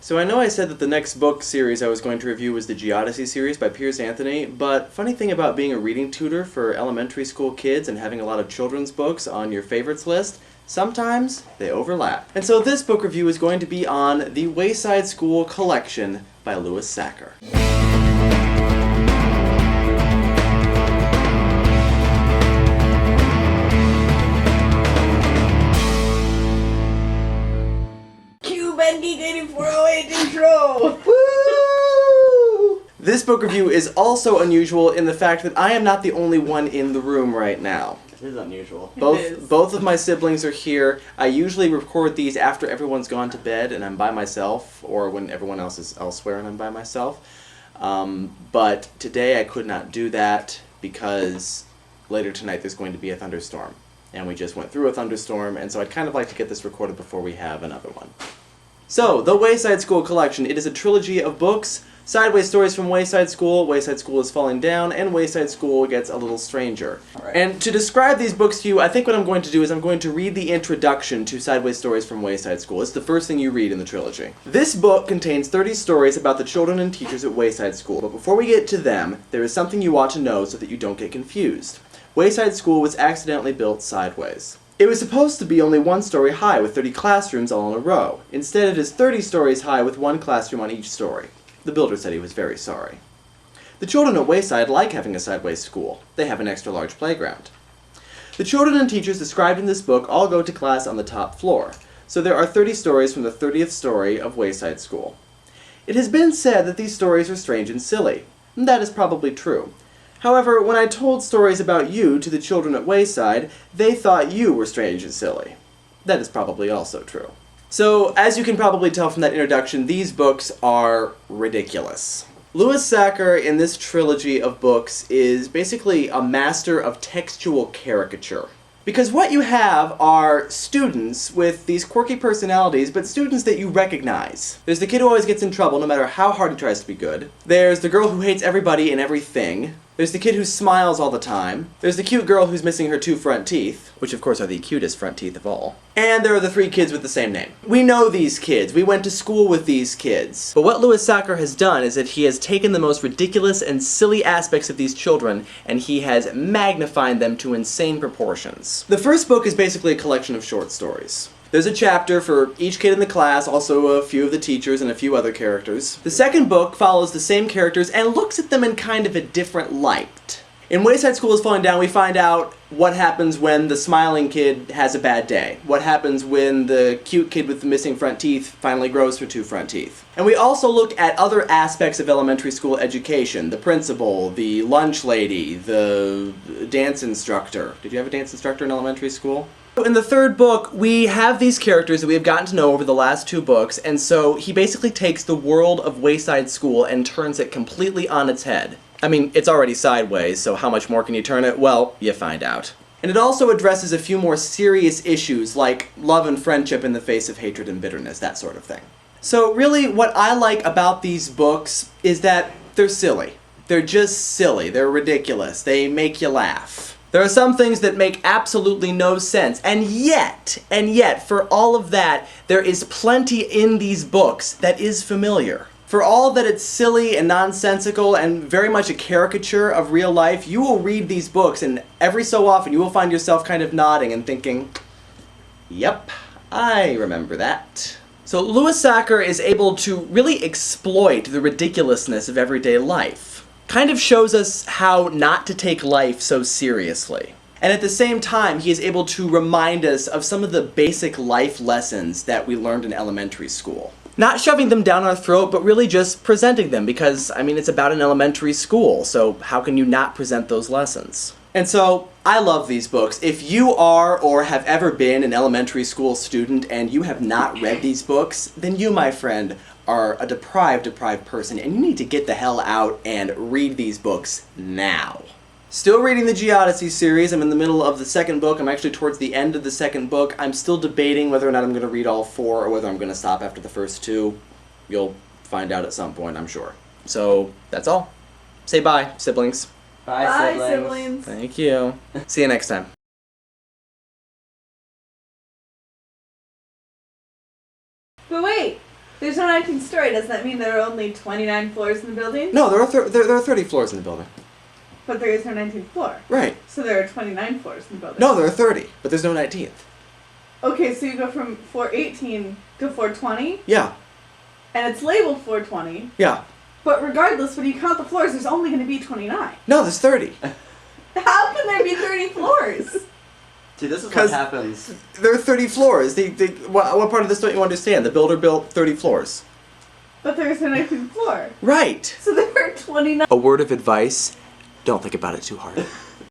So I know I said that the next book series I was going to review was the Geodesy series by Piers Anthony, but funny thing about being a reading tutor for elementary school kids and having a lot of children's books on your favorites list, sometimes they overlap. And so this book review is going to be on the Wayside School collection by Louis Sachar. Intro! Woo! This book review is also unusual in the fact that I am not the only one in the room right now. It is unusual. Both of my siblings are here. I usually record these after everyone's gone to bed and I'm by myself, or when everyone else is elsewhere and I'm by myself. But today I could not do that because later tonight there's going to be a thunderstorm. And we just went through a thunderstorm, and so I'd kind of like to get this recorded before we have another one. So, the Wayside School collection. It is a trilogy of books. Sideways Stories from Wayside School, Wayside School is Falling Down, and Wayside School Gets a Little Stranger. Right. And to describe these books to you, I think what I'm going to do is I'm going to read the introduction to Sideways Stories from Wayside School. It's the first thing you read in the trilogy. This book contains 30 stories about the children and teachers at Wayside School, but before we get to them, there is something you ought to know so that you don't get confused. Wayside School was accidentally built sideways. It was supposed to be only one story high with 30 classrooms all in a row. Instead, it is 30 stories high with one classroom on each story. The builder said he was very sorry. The children at Wayside like having a sideways school. They have an extra large playground. The children and teachers described in this book all go to class on the top floor, so there are 30 stories from the 30th story of Wayside School. It has been said that these stories are strange and silly, and that is probably true. However, when I told stories about you to the children at Wayside, they thought you were strange and silly. That is probably also true. So, as you can probably tell from that introduction, these books are ridiculous. Louis Sachar, in this trilogy of books, is basically a master of textual caricature. Because what you have are students with these quirky personalities, but students that you recognize. There's the kid who always gets in trouble no matter how hard he tries to be good. There's the girl who hates everybody and everything. There's the kid who smiles all the time. There's the cute girl who's missing her 2 front teeth, which of course are the cutest front teeth of all. And there are the 3 kids with the same name. We know these kids. We went to school with these kids. But what Louis Sachar has done is that he has taken the most ridiculous and silly aspects of these children and he has magnified them to insane proportions. The first book is basically a collection of short stories. There's a chapter for each kid in the class, also a few of the teachers and a few other characters. The second book follows the same characters and looks at them in kind of a different light. In Wayside School is Falling Down, we find out what happens when the smiling kid has a bad day. What happens when the cute kid with the missing front teeth finally grows her 2 front teeth. And we also look at other aspects of elementary school education. The principal, the lunch lady, the dance instructor. Did you have a dance instructor in elementary school? In the third book, we have these characters that we have gotten to know over the last 2 books, and so he basically takes the world of Wayside School and turns it completely on its head. I mean, it's already sideways, so how much more can you turn it? Well, you find out. And it also addresses a few more serious issues, like love and friendship in the face of hatred and bitterness, that sort of thing. So really, what I like about these books is that they're silly. They're just silly. They're ridiculous. They make you laugh. There are some things that make absolutely no sense, and yet, for all of that, there is plenty in these books that is familiar. For all that it's silly and nonsensical and very much a caricature of real life, you will read these books and every so often you will find yourself kind of nodding and thinking, yep, I remember that. So Louis Sachar is able to really exploit the ridiculousness of everyday life. Kind of shows us how not to take life so seriously. And at the same time, he is able to remind us of some of the basic life lessons that we learned in elementary school. Not shoving them down our throat, but really just presenting them because, I mean, it's about an elementary school, so how can you not present those lessons? And so, I love these books. If you are or have ever been an elementary school student and you have not read these books, then you, my friend, are a deprived person, and you need to get the hell out and read these books now. Still reading the Geodesy series. I'm in the middle of the second book. I'm actually towards the end of the second book. I'm still debating whether or not I'm going to read all 4 or whether I'm going to stop after the first 2. You'll find out at some point, I'm sure. So, that's all. Say bye, siblings. Bye, siblings. Thank you. See you next time. But wait! There's no 19th story. Does that mean there are only 29 floors in the building? No, there are 30 floors in the building. But there is no 19th floor. Right. So there are 29 floors in the building. No, there are 30, but there's no 19th. Okay, so you go from floor 18 to floor 20? Yeah. And it's labeled floor 20. Yeah. But regardless, when you count the floors, there's only going to be 29. No, there's 30. How can there be 30 floors? See, this is what happens. There are 30 floors. What part of this don't you understand? The builder built 30 floors. But there's no 19th floor. Right. So there are 29. A word of advice, don't think about it too hard.